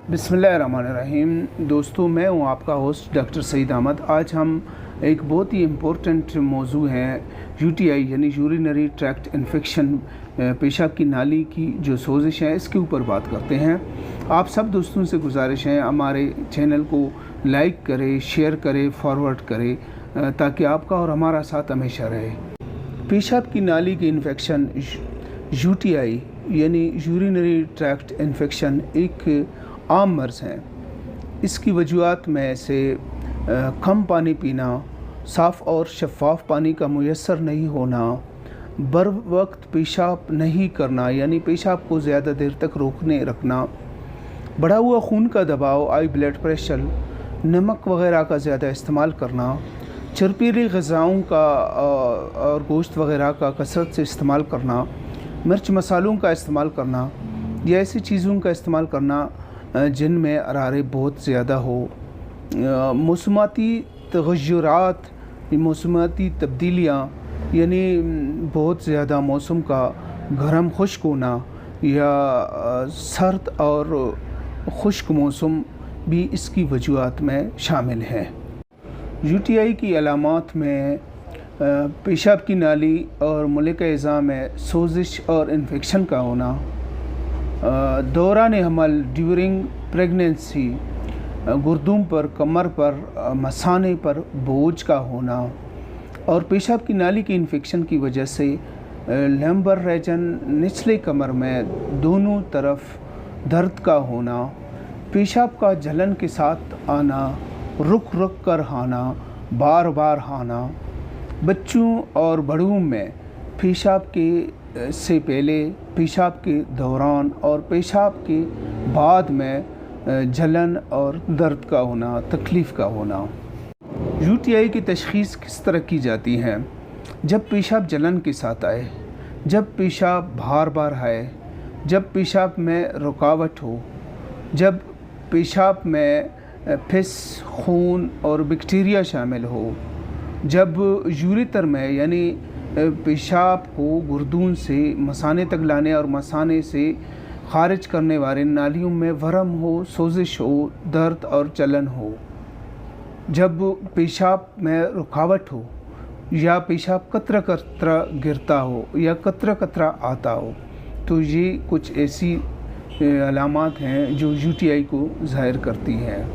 बिस्मिल्लाहिर्रहमानिर्रहीम। दोस्तों, मैं हूं आपका होस्ट डॉक्टर सईद अहमद। आज हम एक बहुत ही इम्पोर्टेंट मौजू है यूटीआई यानी यूरिनरी ट्रैक्ट इन्फेक्शन, पेशाब की नाली की जो सोजिश है, इसके ऊपर बात करते हैं। आप सब दोस्तों से गुजारिश है हमारे चैनल को लाइक करें, शेयर करें, फॉरवर्ड करें ताकि आपका और हमारा साथ हमेशा रहे। पेशाब की नाली की इन्फेक्शन यूटीआई यानी यूरिनरी ट्रैक्ट इन्फेक्शन एक आम मर्ज़ हैं। इसकी वजूहात में से कम पानी पीना, साफ़ और शफ़ाफ पानी का मुयस्सर नहीं होना, बर वक्त पेशाब नहीं करना यानी पेशाब को ज़्यादा देर तक रोकने रखना, बढ़ा हुआ खून का दबाव, हाई ब्लड प्रेशर, नमक वग़ैरह का ज़्यादा इस्तेमाल करना, चरपीली ग़िज़ाओं का और गोश्त वग़ैरह का कसरत से इस्तेमाल करना, मिर्च मसालों का इस्तेमाल करना या ऐसी चीज़ों का इस्तेमाल करना जिनमें हरारत बहुत ज़्यादा हो, मौसमाती तग़य्युरात, मौसमाती तब्दीलियाँ यानी बहुत ज़्यादा मौसम का गर्म खुश्क होना या सर्द और खुश्क मौसम भी इसकी वजूहात में शामिल हैं। यूटीआई की अलामात में पेशाब की नाली और मुल्क अज़ा में सोजिश और इन्फेक्शन का होना, दौरान हमल ड्यूरिंग प्रेगनेंसी गुर्दों पर, कमर पर, मसाने पर बोझ का होना और पेशाब की नाली की इन्फेक्शन की वजह से लंबर रीजन, निचले कमर में दोनों तरफ दर्द का होना, पेशाब का जलन के साथ आना, रुक रुक कर आना, बार बार आना, बच्चों और बड़ों में पेशाब के से पहले, पेशाब के दौरान और पेशाब के बाद में जलन और दर्द का होना, तकलीफ़ का होना। यूटीआई की तशख़ीस किस तरह की जाती है? जब पेशाब जलन के साथ आए, जब पेशाब बार बार आए, जब पेशाब में रुकावट हो, जब पेशाब में फिस, खून और बैक्टीरिया शामिल हो, जब यूरेटर में यानी पेशाब को गुर्दों से मसाने तक लाने और मसाने से खारिज करने वाले नालियों में वरम हो, सोजिश हो, दर्द और जलन हो, जब पेशाब में रुकावट हो या पेशाब कतरा कतरा गिरता हो या कतरा कतरा आता हो, तो ये कुछ ऐसी अलामात हैं जो यूटीआई को ज़ाहिर करती हैं।